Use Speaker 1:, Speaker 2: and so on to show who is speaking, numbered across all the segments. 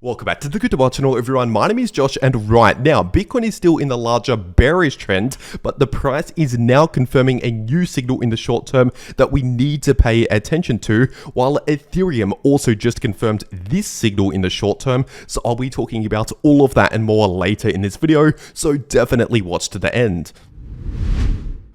Speaker 1: Welcome back to the cryptowrld channel, everyone. My name is Josh, and right now, Bitcoin is still in the larger bearish trend, but the price is now confirming a new signal in the short term that we need to pay attention to, while Ethereum also just confirmed this signal in the short term. So I'll be talking about all of that and more later in this video, so definitely watch to the end.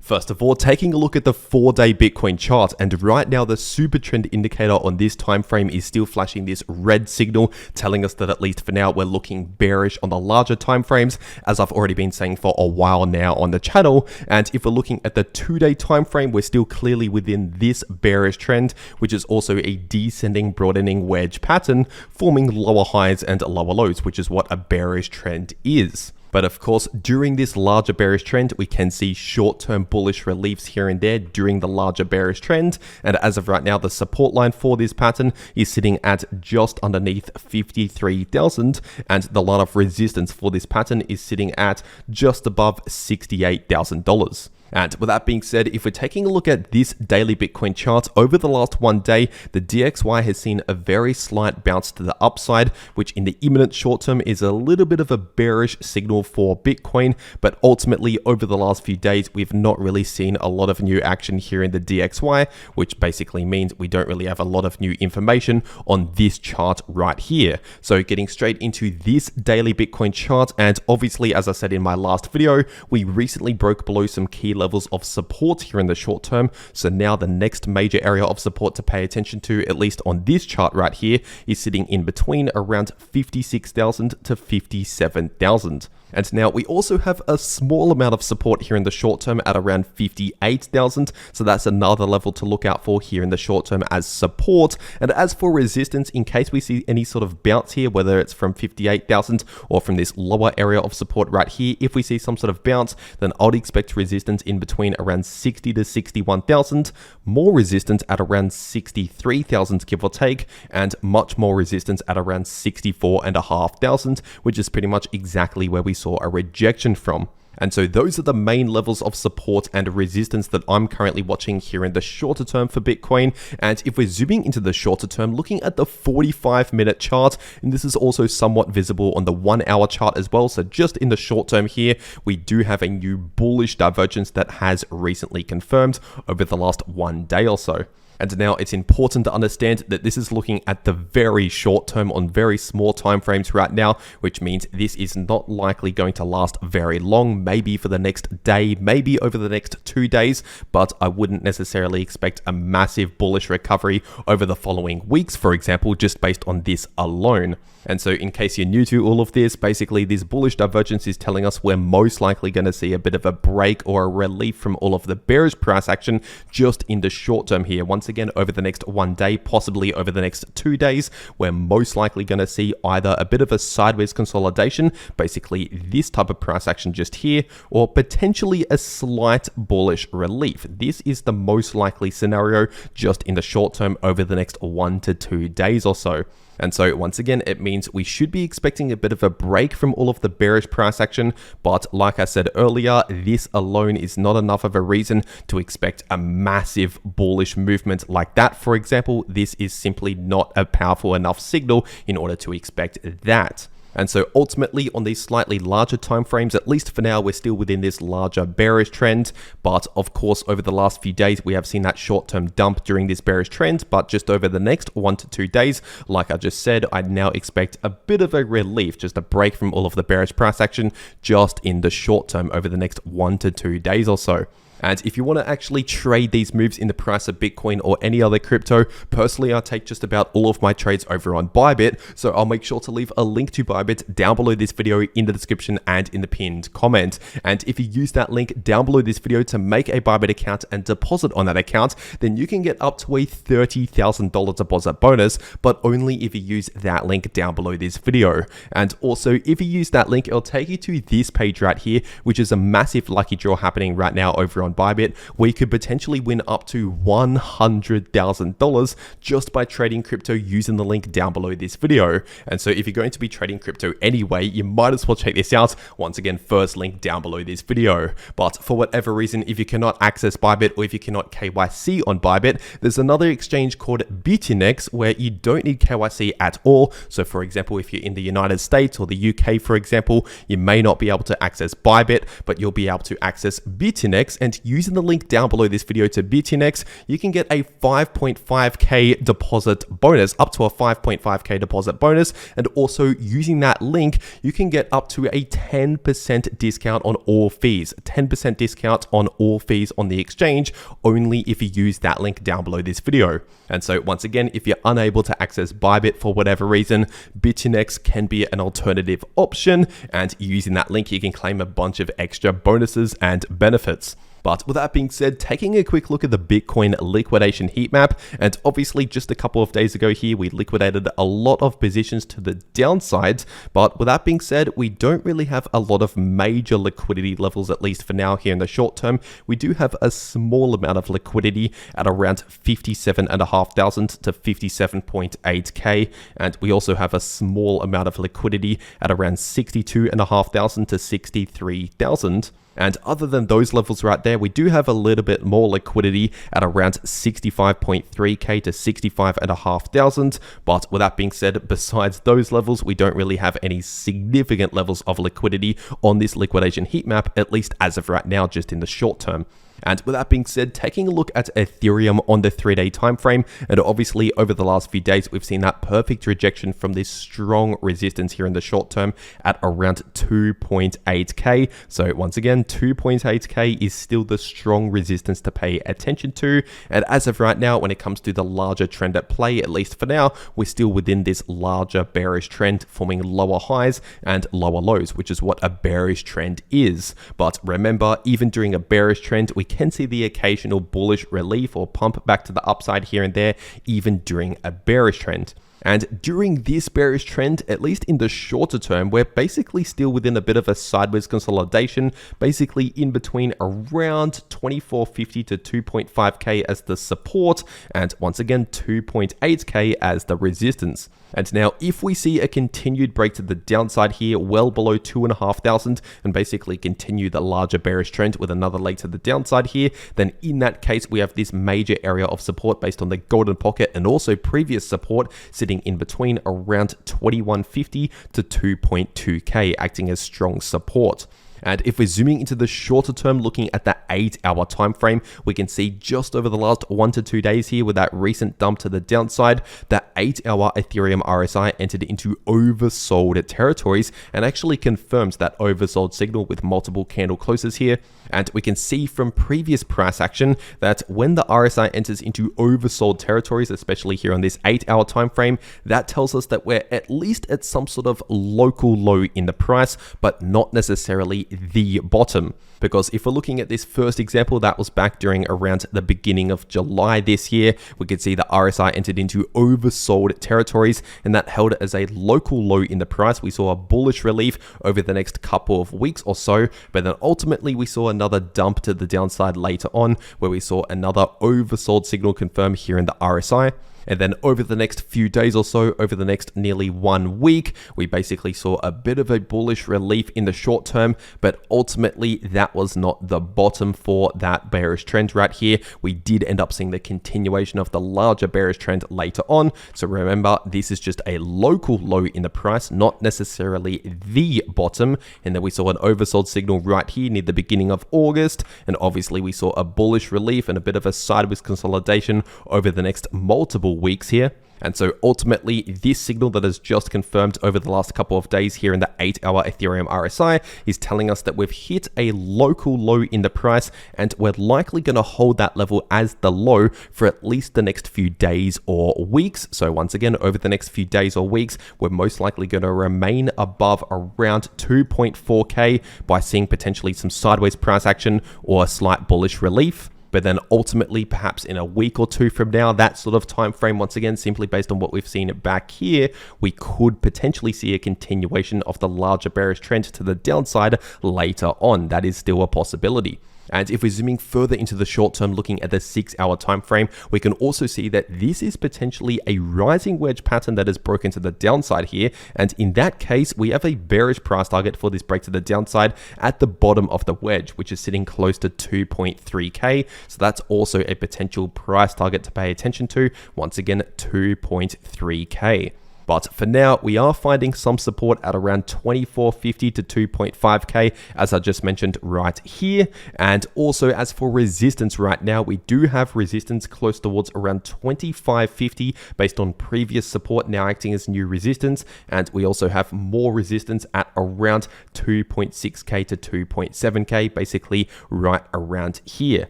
Speaker 1: First of all, taking a look at the 4-day Bitcoin chart, and right now the super trend indicator on this time frame is still flashing this red signal, telling us that at least for now we're looking bearish on the larger time frames, as I've already been saying for a while now on the channel. And if we're looking at the 2-day time frame, we're still clearly within this bearish trend, which is also a descending broadening wedge pattern, forming lower highs and lower lows, which is what a bearish trend is. But of course, during this larger bearish trend, we can see short-term bullish reliefs here and there during the larger bearish trend. And as of right now, the support line for this pattern is sitting at just underneath 53,000. And the line of resistance for this pattern is sitting at just above $68,000. And with that being said, if we're taking a look at this daily Bitcoin chart over the last 1 day, the DXY has seen a very slight bounce to the upside, which in the imminent short term is a little bit of a bearish signal for Bitcoin. But ultimately, over the last few days, we've not really seen a lot of new action here in the DXY, which basically means we don't really have a lot of new information on this chart right here. So getting straight into this daily Bitcoin chart, and obviously, as I said in my last video, we recently broke below some key levels of support here in the short term. So now the next major area of support to pay attention to, at least on this chart right here, is sitting in between around 56,000 to 57,000. And now we also have a small amount of support here in the short term at around 58,000. So that's another level to look out for here in the short term as support. And as for resistance, in case we see any sort of bounce here, whether it's from 58,000 or from this lower area of support right here, if we see some sort of bounce, then I would expect resistance in between around 60 to 61,000, more resistance at around 63,000 give or take, and much more resistance at around 64,500, which is pretty much exactly where we saw a rejection from. And so those are the main levels of support and resistance that I'm currently watching here in the shorter term for Bitcoin. And if we're zooming into the shorter term, looking at the 45-minute chart, and this is also somewhat visible on the 1-hour chart as well. So just in the short term here, we do have a new bullish divergence that has recently confirmed over the last 1 day or so. And now it's important to understand that this is looking at the very short term on very small time frames right now, which means this is not likely going to last very long, maybe for the next day, maybe over the next 2 days, but I wouldn't necessarily expect a massive bullish recovery over the following weeks, for example, just based on this alone. And so in case you're new to all of this, basically this bullish divergence is telling us we're most likely going to see a bit of a break or a relief from all of the bearish price action just in the short term here. Once again, over the next 1 day, possibly over the next 2 days, we're most likely going to see either a bit of a sideways consolidation, basically this type of price action just here, or potentially a slight bullish relief. This is the most likely scenario just in the short term over the next 1 to 2 days or so. And so once again, it means we should be expecting a bit of a break from all of the bearish price action. But like I said earlier, this alone is not enough of a reason to expect a massive bullish movement like that. For example, this is simply not a powerful enough signal in order to expect that. And so ultimately on these slightly larger time frames, at least for now, we're still within this larger bearish trend. But of course, over the last few days, we have seen that short-term dump during this bearish trend. But just over the next 1 to 2 days, like I just said, I now expect a bit of a relief, just a break from all of the bearish price action just in the short term over the next 1 to 2 days or so. And if you want to actually trade these moves in the price of Bitcoin or any other crypto, personally, I take just about all of my trades over on Bybit. So I'll make sure to leave a link to Bybit down below this video in the description and in the pinned comment. And if you use that link down below this video to make a Bybit account and deposit on that account, then you can get up to a $30,000 deposit bonus, but only if you use that link down below this video. And also, if you use that link, it'll take you to this page right here, which is a massive lucky draw happening right now over on on Bybit, we could potentially win up to $100,000 just by trading crypto using the link down below this video. And so if you're going to be trading crypto anyway, you might as well check this out. Once again, first link down below this video. But for whatever reason, if you cannot access Bybit or if you cannot KYC on Bybit, there's another exchange called Bitget where you don't need KYC at all. So for example, if you're in the United States or the UK, for example, you may not be able to access Bybit, but you'll be able to access Bitget. And using the link down below this video to Bitget, you can get a 5.5k deposit bonus, up to a 5.5k deposit bonus. And also using that link, you can get up to a 10% discount on all fees, 10% discount on all fees on the exchange, only if you use that link down below this video. And so once again, if you're unable to access Bybit for whatever reason, Bitget can be an alternative option, and using that link, you can claim a bunch of extra bonuses and benefits. But with that being said, taking a quick look at the Bitcoin liquidation heat map, and obviously just a couple of days ago here, we liquidated a lot of positions to the downside. But with that being said, we don't really have a lot of major liquidity levels, at least for now here in the short term. We do have a small amount of liquidity at around 57,500 to 57.8k. And we also have a small amount of liquidity at around 62,500 to 63,000. And other than those levels right there, we do have a little bit more liquidity at around 65.3k to 65,500. But with that being said, besides those levels, we don't really have any significant levels of liquidity on this liquidation heat map, at least as of right now, just in the short term. And with that being said, taking a look at Ethereum on the 3-day time frame, and obviously over the last few days, we've seen that perfect rejection from this strong resistance here in the short term at around 2.8k. So once again, 2.8k is still the strong resistance to pay attention to. And as of right now, when it comes to the larger trend at play, at least for now, we're still within this larger bearish trend, forming lower highs and lower lows, which is what a bearish trend is. But remember, even during a bearish trend, we can see the occasional bullish relief or pump back to the upside here and there, even during a bearish trend. And during this bearish trend, at least in the shorter term, we're basically still within a bit of a sideways consolidation, basically in between around 2450 to 2.5k as the support, and once again 2.8k as the resistance. And now if we see a continued break to the downside here, well below 2,500, and basically continue the larger bearish trend with another leg to the downside here, then in that case, we have this major area of support based on the golden pocket and also previous support sitting in between around 2150 to 2.2k, acting as strong support. And if we're zooming into the shorter term, looking at that 8-hour time frame, we can see just over the last 1 to 2 days here with that recent dump to the downside, that 8-hour Ethereum RSI entered into oversold territories and actually confirms that oversold signal with multiple candle closes here. And we can see from previous price action that when the RSI enters into oversold territories, especially here on this 8-hour time frame, that tells us that we're at least at some sort of local low in the price, but not necessarily the bottom. Because if we're looking at this first example, that was back during around the beginning of July this year, we could see the RSI entered into oversold territories, and that held as a local low in the price. We saw a bullish relief over the next couple of weeks or so, but then ultimately we saw another dump to the downside later on, where we saw another oversold signal confirm here in the RSI. And then over the next few days or so, over the next nearly 1 week, we basically saw a bit of a bullish relief in the short term, but ultimately that was not the bottom for that bearish trend right here. We did end up seeing the continuation of the larger bearish trend later on. So remember, this is just a local low in the price, not necessarily the bottom. And then we saw an oversold signal right here near the beginning of August. And obviously we saw a bullish relief and a bit of a sideways consolidation over the next multiple weeks here. And so ultimately, this signal that has just confirmed over the last couple of days here in the 8-hour Ethereum RSI is telling us that we've hit a local low in the price, and we're likely going to hold that level as the low for at least the next few days or weeks. So once again, over the next few days or weeks, we're most likely going to remain above around 2.4k by seeing potentially some sideways price action or a slight bullish relief. But then ultimately, perhaps in a week or two from now, that sort of time frame, once again, simply based on what we've seen back here, we could potentially see a continuation of the larger bearish trend to the downside later on. That is still a possibility. And if we're zooming further into the short term, looking at the 6-hour time frame, we can also see that this is potentially a rising wedge pattern that has broken to the downside here. And in that case, we have a bearish price target for this break to the downside at the bottom of the wedge, which is sitting close to 2.3k. So that's also a potential price target to pay attention to. Once again, 2.3k. But for now, we are finding some support at around 2450 to 2.5k, as I just mentioned right here. And also, as for resistance right now, we do have resistance close towards around 2550 based on previous support now acting as new resistance. And we also have more resistance at around 2.6k to 2.7k, basically right around here.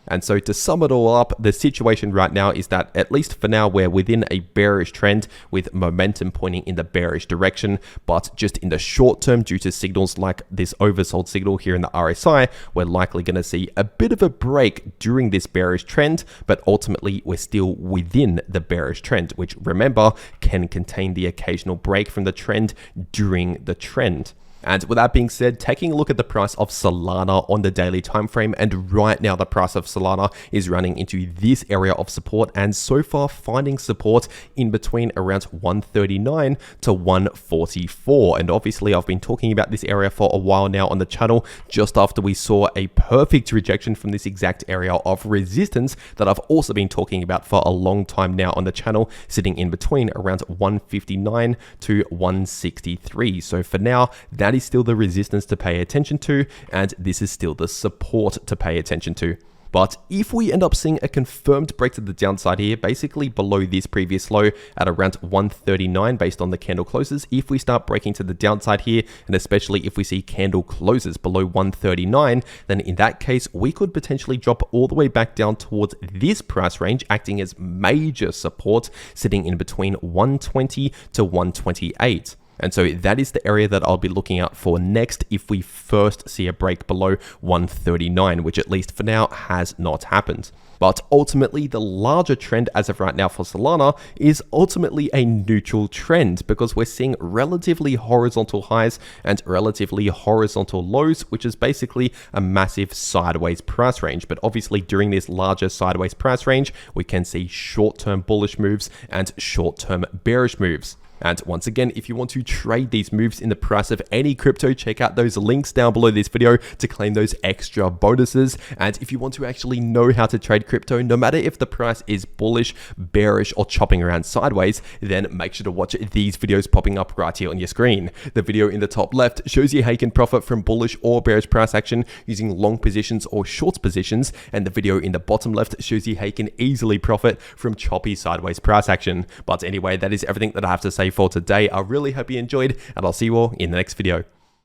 Speaker 1: And so to sum it all up, the situation right now is that, at least for now, we're within a bearish trend with momentum pointing in the bearish direction. But just in the short term, due to signals like this oversold signal here in the RSI, we're likely going to see a bit of a break during this bearish trend. But ultimately, we're still within the bearish trend, which, remember, can contain the occasional break from the trend during the trend. And with that being said, taking a look at the price of Solana on the daily time frame, and right now the price of Solana is running into this area of support, and so far finding support in between around 139 to 144. And obviously I've been talking about this area for a while now on the channel, just after we saw a perfect rejection from this exact area of resistance that I've also been talking about for a long time now on the channel, sitting in between around 159 to 163. So for now, that is still the resistance to pay attention to, and this is still the support to pay attention to. But if we end up seeing a confirmed break to the downside here, basically below this previous low at around 139 based on the candle closes, if we start breaking to the downside here, and especially if we see candle closes below 139, then in that case, we could potentially drop all the way back down towards this price range, acting as major support, sitting in between 120 to 128. And so that is the area that I'll be looking out for next if we first see a break below 139, which at least for now has not happened. But ultimately, the larger trend as of right now for Solana is ultimately a neutral trend, because we're seeing relatively horizontal highs and relatively horizontal lows, which is basically a massive sideways price range. But obviously during this larger sideways price range, we can see short-term bullish moves and short-term bearish moves. And once again, if you want to trade these moves in the price of any crypto, check out those links down below this video to claim those extra bonuses. And if you want to actually know how to trade crypto, no matter if the price is bullish, bearish, or chopping around sideways, then make sure to watch these videos popping up right here on your screen. The video in the top left shows you how you can profit from bullish or bearish price action using long positions or short positions. And the video in the bottom left shows you how you can easily profit from choppy sideways price action. But anyway, that is everything that I have to say for today. I really hope you enjoyed, and I'll see you all in the next video.